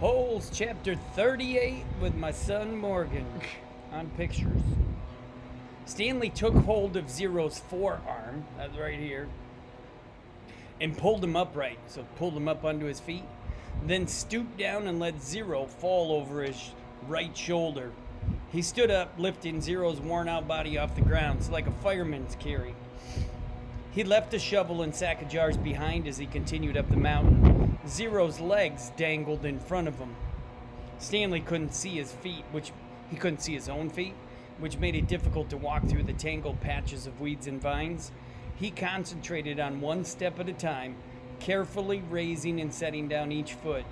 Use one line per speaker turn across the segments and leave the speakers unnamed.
Holes, chapter 38 with my son Morgan on pictures. Stanley took hold of Zero's forearm, that's right here, and pulled him upright, so pulled him up onto his feet, then stooped down and let Zero fall over his right shoulder. He stood up, lifting Zero's worn out body off the ground, so like a fireman's carry. He left a shovel and sack of jars behind as he continued up the mountain. Zero's legs dangled in front of him. Stanley couldn't see his feet, he couldn't see his own feet, which made it difficult to walk through the tangled patches of weeds and vines. He concentrated on one step at a time, carefully raising and setting down each foot.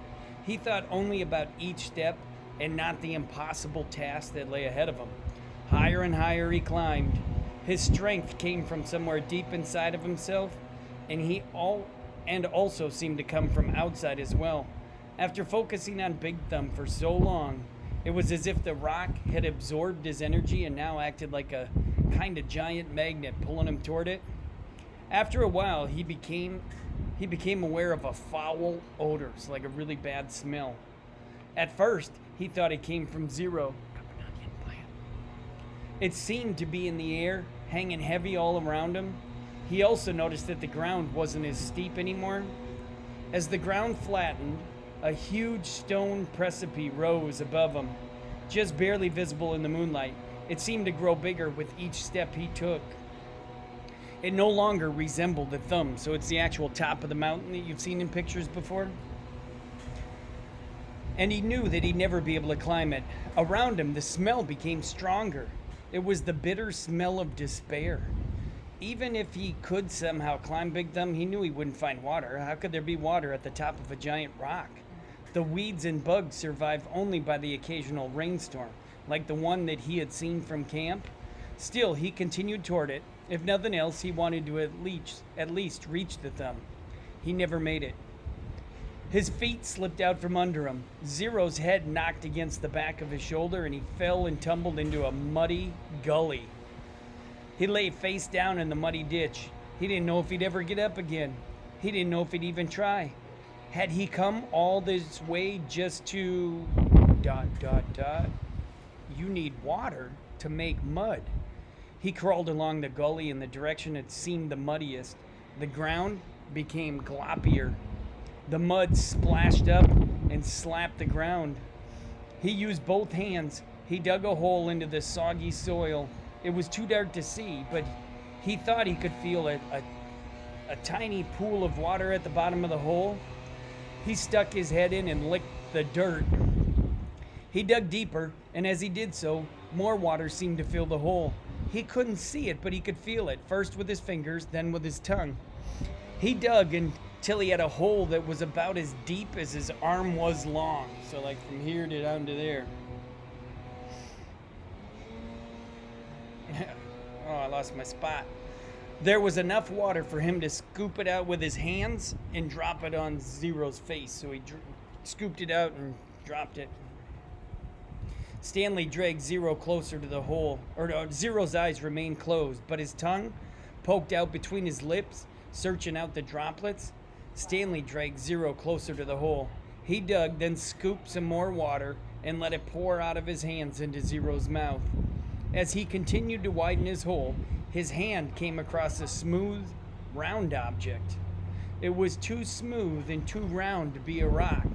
He thought only about each step and not the impossible task that lay ahead of him. Higher and higher he climbed. His strength came from somewhere deep inside of himself, and also seemed to come from outside as well. After focusing on Big Thumb for so long, it was as if the rock had absorbed his energy and now acted like a kind of giant magnet pulling him toward it. After a while, he became aware of a foul odor, so like a really bad smell. At first, he thought it came from Zero. It seemed to be in the air, hanging heavy all around him. He also noticed that the ground wasn't as steep anymore. As the ground flattened, a huge stone precipice rose above him, just barely visible in the moonlight. It seemed to grow bigger with each step he took. It no longer resembled a thumb, so it's the actual top of the mountain that you've seen in pictures before. And he knew that he'd never be able to climb it. Around him, the smell became stronger. It was the bitter smell of despair. Even if he could somehow climb Big Thumb, he knew he wouldn't find water. How could there be water at the top of a giant rock? The weeds and bugs survive only by the occasional rainstorm, like the one that he had seen from camp. Still, he continued toward it. If nothing else, he wanted to at least reach the thumb. He never made it. His feet slipped out from under him. Zero's head knocked against the back of his shoulder, and he fell and tumbled into a muddy gully. He lay face down in the muddy ditch. He didn't know if he'd ever get up again. He didn't know if he'd even try. Had he come all this way just to... ... You need water to make mud. He crawled along the gully in the direction it seemed the muddiest. The ground became gloppier. The mud splashed up and slapped the ground. He used both hands. He dug a hole into the soggy soil. It was too dark to see, but he thought he could feel a tiny pool of water at the bottom of the hole. He stuck his head in and licked the dirt. He dug deeper, and as he did so, more water seemed to fill the hole. He couldn't see it, but he could feel it, first with his fingers, then with his tongue. He dug until he had a hole that was about as deep as his arm was long. So like from here to down to there. Oh, I lost my spot. There was enough water for him to scoop it out with his hands and drop it on Zero's face. So he scooped it out and dropped it. Stanley dragged Zero closer to the hole. Zero's eyes remained closed, but his tongue poked out between his lips, searching out the droplets. Stanley dragged Zero closer to the hole. He dug, then scooped some more water and let it pour out of his hands into Zero's mouth. As he continued to widen his hole, his hand came across a smooth, round object. It was too smooth and too round to be a rock.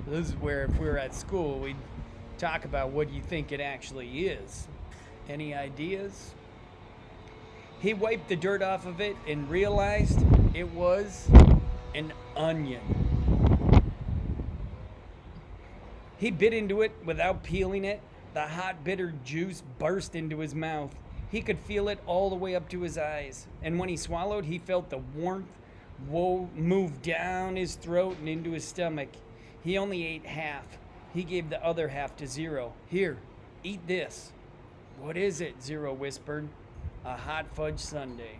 This is where, if we were at school, we'd talk about what you think it actually is. Any ideas? He wiped the dirt off of it and realized it was an onion. He bit into it without peeling it. The hot, bitter juice burst into his mouth. He could feel it all the way up to his eyes. And when he swallowed, he felt the warmth move down his throat and into his stomach. He only ate half. He gave the other half to Zero. Here, eat this. What is it? Zero whispered. A hot fudge sundae.